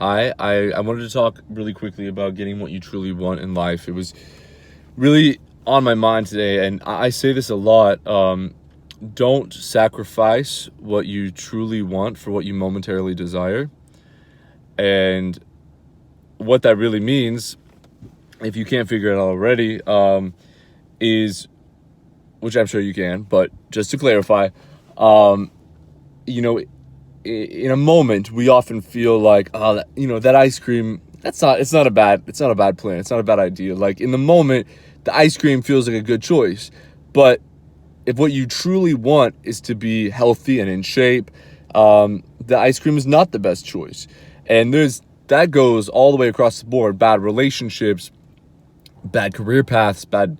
Hi, I wanted to talk really quickly about getting what you truly want in life. It was really on my mind today, and I say this a lot. Don't sacrifice what you truly want for what you momentarily desire. And what that really means, if you can't figure it out already, is, which I'm sure you can, but just to clarify, um, you know, in a moment we often feel like, oh, that ice cream, it's not a bad plan, it's not a bad idea. Like, in the moment, the ice cream feels like a good choice, but if what you truly want is to be healthy and in shape, the ice cream is not the best choice. And there's that goes all the way across the board: bad relationships, bad career paths, bad,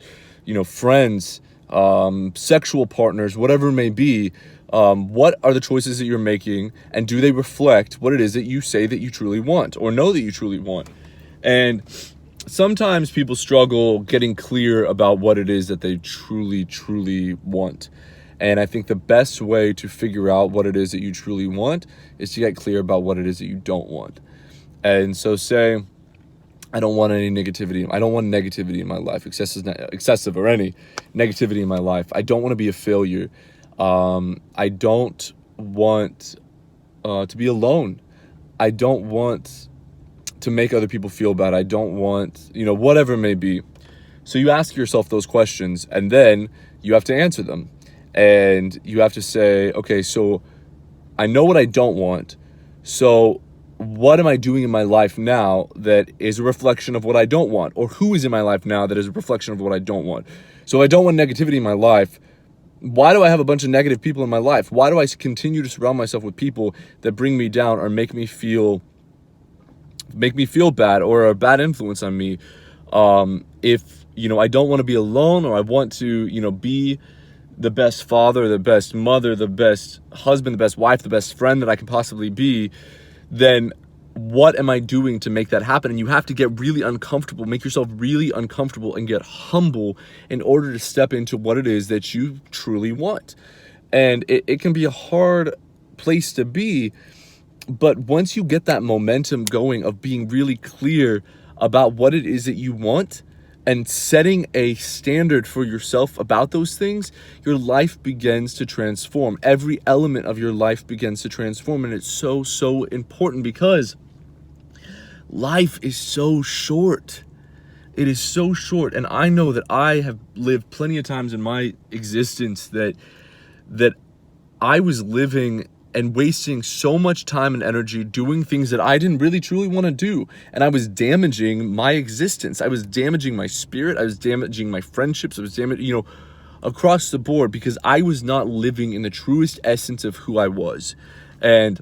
friends, sexual partners, whatever it may be. What are the choices that you're making, and do they reflect what it is that you say that you truly want or know that you truly want? And sometimes people struggle getting clear about what it is that they truly, truly want. And I think the best way to figure out what it is that you truly want is to get clear about what it is that you don't want. And so, say, I don't want any negativity. I don't want negativity in my life, excessive or any negativity in my life. I don't want to be a failure. I don't want to be alone. I don't want to make other people feel bad. I don't want, whatever it may be. So you ask yourself those questions, and then you have to answer them. And you have to say, okay, so I know what I don't want. So what am I doing in my life now that is a reflection of what I don't want? Or who is in my life now that is a reflection of what I don't want? So if I don't want negativity in my life, why do I have a bunch of negative people in my life? Why do I continue to surround myself with people that bring me down or make me feel bad or are a bad influence on me? If I don't want to be alone, or I want to be the best father, the best mother, the best husband, the best wife, the best friend that I can possibly be, then what am I doing to make that happen? And you have to get really uncomfortable, make yourself really uncomfortable, and get humble in order to step into what it is that you truly want. And it can be a hard place to be, but once you get that momentum going of being really clear about what it is that you want and setting a standard for yourself about those things, your life begins to transform. Every element of your life begins to transform. And it's so, so important, because life is so short. It is so short. And I know that I have lived plenty of times in my existence that I was living and wasting so much time and energy doing things that I didn't really truly want to do. And I was damaging my existence. I was damaging my spirit. I was damaging my friendships. I was damaging, across the board, because I was not living in the truest essence of who I was. And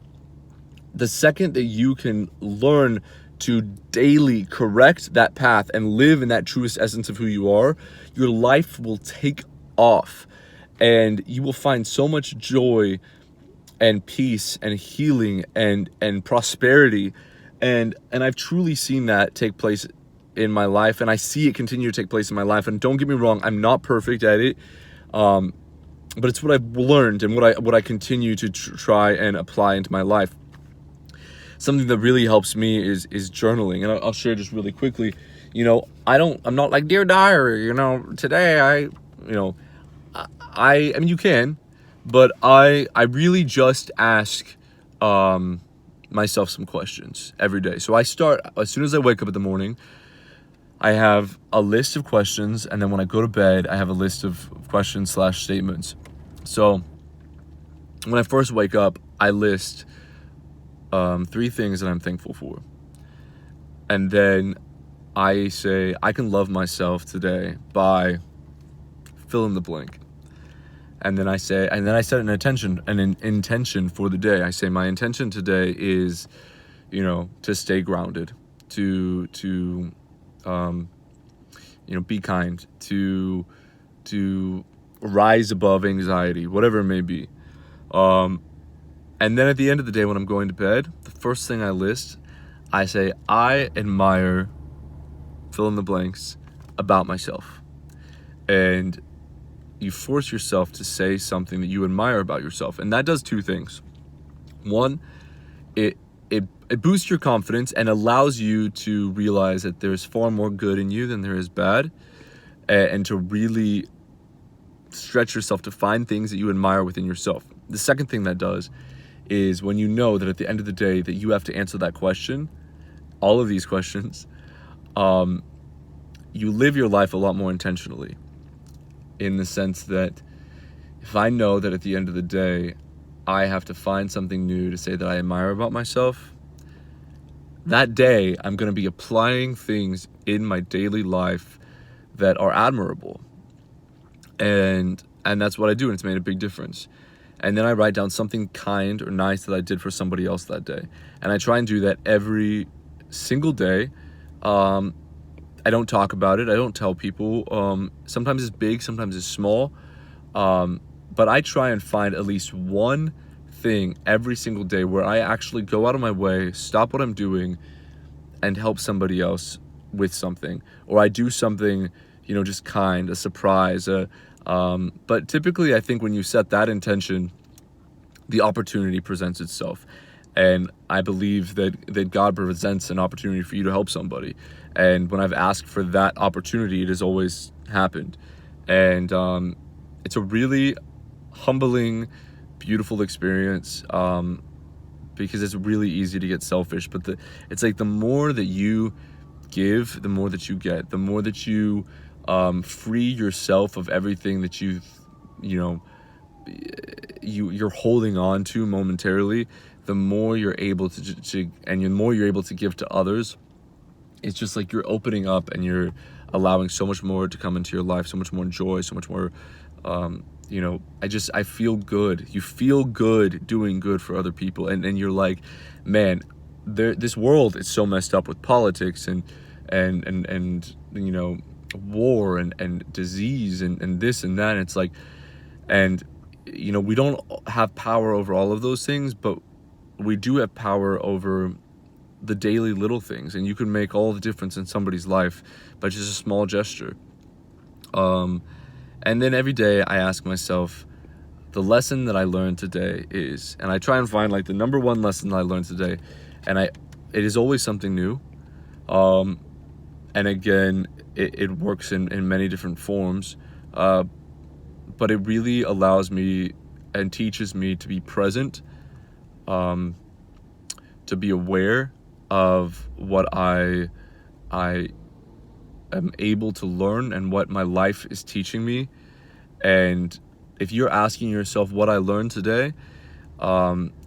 the second that you can learn to daily correct that path and live in that truest essence of who you are, your life will take off, and you will find so much joy and peace and healing and prosperity. And I've truly seen that take place in my life, and I see it continue to take place in my life. And don't get me wrong, I'm not perfect at it, but it's what I've learned and what I continue to try and apply into my life. Something that really helps me is journaling, and I'll share just really quickly. I'm not like, dear diary, today I mean, you can, but I really just ask myself some questions every day. So I start, as soon as I wake up in the morning, I have a list of questions, and then when I go to bed, I have a list of questions / statements. So when I first wake up, I list 3 things that I'm thankful for, and then I say I can love myself today by fill in the blank. And then I set an intention for the day. I say my intention today is, to stay grounded, to be kind, to rise above anxiety, whatever it may be. And then at the end of the day, when I'm going to bed, the first thing I list, I say, I admire fill in the blanks about myself. And you force yourself to say something that you admire about yourself. And that does 2 things. One, it it boosts your confidence and allows you to realize that there's far more good in you than there is bad, and to really stretch yourself to find things that you admire within yourself. The second thing that does is when you know that at the end of the day that you have to answer that question, all of these questions, you live your life a lot more intentionally, in the sense that if I know that at the end of the day I have to find something new to say that I admire about myself, that day I'm going to be applying things in my daily life that are admirable. And that's what I do, and it's made a big difference. And then I write down something kind or nice that I did for somebody else that day. And I try and do that every single day. I don't talk about it. I don't tell people. Sometimes it's big, sometimes it's small. But I try and find at least one thing every single day where I actually go out of my way, stop what I'm doing, and help somebody else with something. Or I do something, just kind, a surprise. But typically I think when you set that intention, the opportunity presents itself. And I believe that God presents an opportunity for you to help somebody. And when I've asked for that opportunity, it has always happened. And it's a really humbling, beautiful experience, because it's really easy to get selfish. But it's like the more that you give, the more that you get. The more that you free yourself of everything that you're holding on to momentarily, the more you're able to and the more you're able to give to others. It's just like you're opening up and you're allowing so much more to come into your life, so much more joy, so much more, I feel good. You feel good doing good for other people. And you're like, man, this world is so messed up with politics and war and disease and this and that. And it's like, and we don't have power over all of those things, but we do have power over the daily little things, and you can make all the difference in somebody's life by just a small gesture. And then every day I ask myself, the lesson that I learned today is, and I try and find like the number one lesson that I learned today, and it is always something new. And again, it works in many different forms, but it really allows me and teaches me to be present, to be aware of what I am able to learn and what my life is teaching me. And if you're asking yourself what I learned today,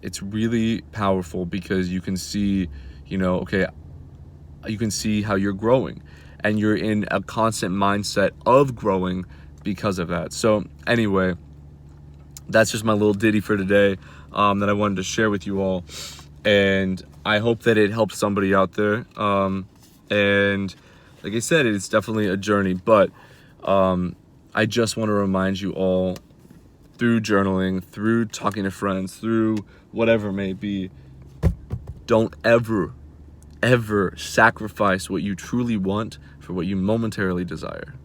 it's really powerful, because you can see, you can see how you're growing, and you're in a constant mindset of growing because of that. So anyway, that's just my little ditty for today, that I wanted to share with you all. And I hope that it helps somebody out there. And like I said, it's definitely a journey, but I just want to remind you all, through journaling, through talking to friends, through whatever it may be, don't ever sacrifice what you truly want for what you momentarily desire.